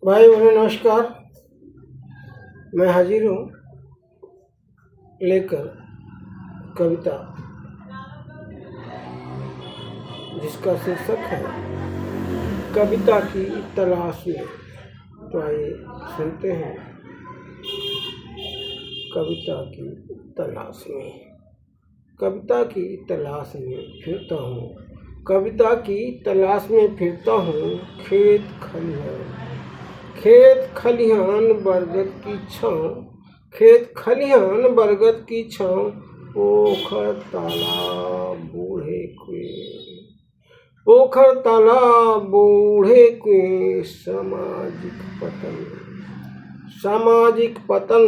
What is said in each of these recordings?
भाई बहनों नमस्कार। मैं हाजिर हूँ लेकर कविता जिसका शीर्षक है कविता की तलाश में। तो आइए सुनते हैं। कविता की तलाश में, कविता की तलाश में फिरता हूँ, कविता की तलाश में फिरता हूँ। खेत खलिहान बरगद की छाँव, खेत खलिहान बरगद की छाँव, पोखर तालाब बूढ़े कुएं, पोखर तालाब बूढ़े कुएं। सामाजिक पतन,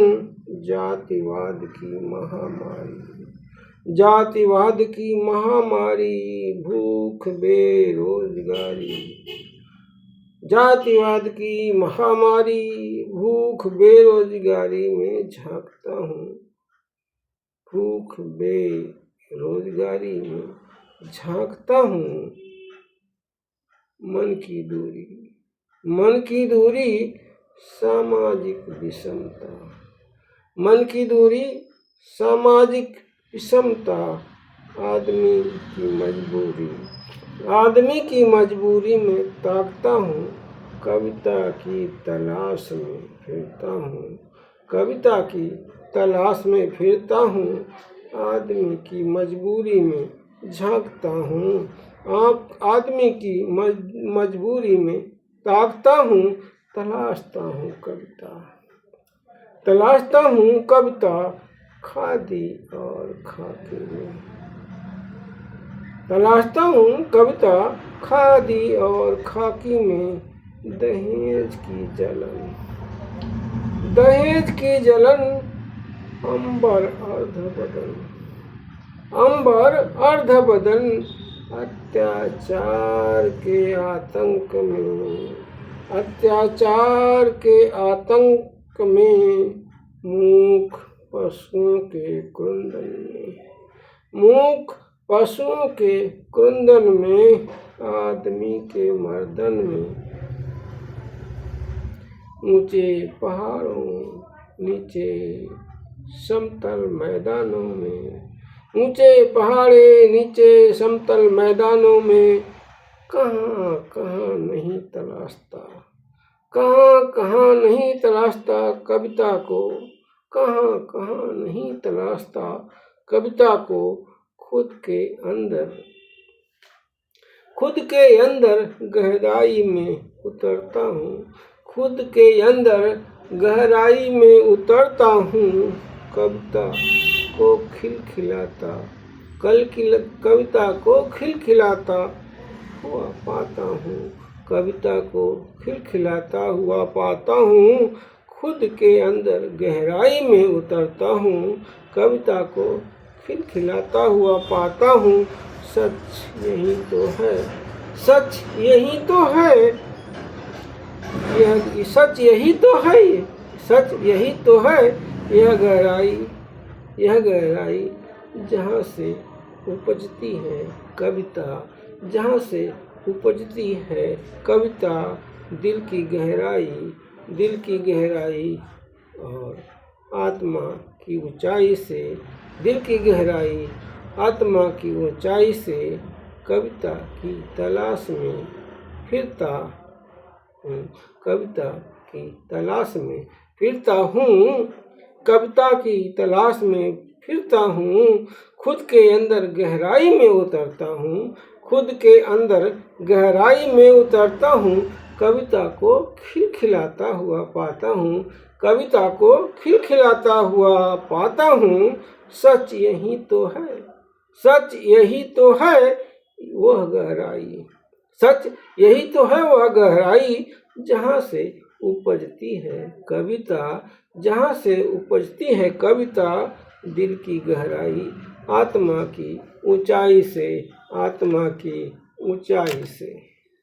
जातिवाद की महामारी, जातिवाद की महामारी, भूख बेरोजगारी, जातिवाद की महामारी, भूख बेरोजगारी में झांकता हूँ, भूख बेरोजगारी में झांकता हूँ। मन की दूरी सामाजिक विषमता, मन की दूरी सामाजिक विषमता, आदमी की मजबूरी में ताकता हूँ। कविता की तलाश में फिरता हूँ, कविता की तलाश में फिरता हूँ। आदमी की मजबूरी में झांकता हूँ, आदमी की मजबूरी में ताकता हूँ। तलाशता हूँ कविता खादी और खाकी में, तलाशता हूँ कविता खादी और खाकी में। दहेज की जलन, अंबर अर्ध बदन, अत्याचार के आतंक में, मूक पशुओं के क्रंदन में, आदमी के मर्दन में। ऊंचे पहाड़ों नीचे समतल मैदानों में, ऊंचे पहाड़े नीचे समतल मैदानों में। कहाँ नहीं तलाशता कविता को, कहाँ नहीं तलाशता कविता को। खुद के अंदर गहराई में उतरता हूँ, खुद के अंदर गहराई में उतरता हूँ। कविता को खिलखिलाता हुआ पाता हूँ, कविता को खिलखिलाता हुआ पाता हूँ। खुद के अंदर गहराई में उतरता हूँ, कविता को खिलखिलाता हुआ पाता हूँ। सच यही तो है, सच यही तो है, सच यही तो है। यह गहराई जहाँ से उपजती है कविता, जहाँ से उपजती है कविता। दिल की गहराई और आत्मा की ऊंचाई से, दिल की गहराई आत्मा की ऊंचाई से। कविता की तलाश में फिरता हूँ, कविता की तलाश में फिरता हूँ, कविता की तलाश में फिरता हूँ। खुद के अंदर गहराई में उतरता हूँ, खुद के अंदर गहराई में उतरता हूँ। कविता को खिलखिलाता हुआ पाता हूँ, कविता को खिलखिलाता हुआ पाता हूँ। सच यही तो है, सच यही तो है वह गहराई, सच यही तो है वह गहराई। जहाँ से उपजती है कविता, जहाँ से उपजती है कविता। दिल की गहराई आत्मा की ऊंचाई से, आत्मा की ऊंचाई से।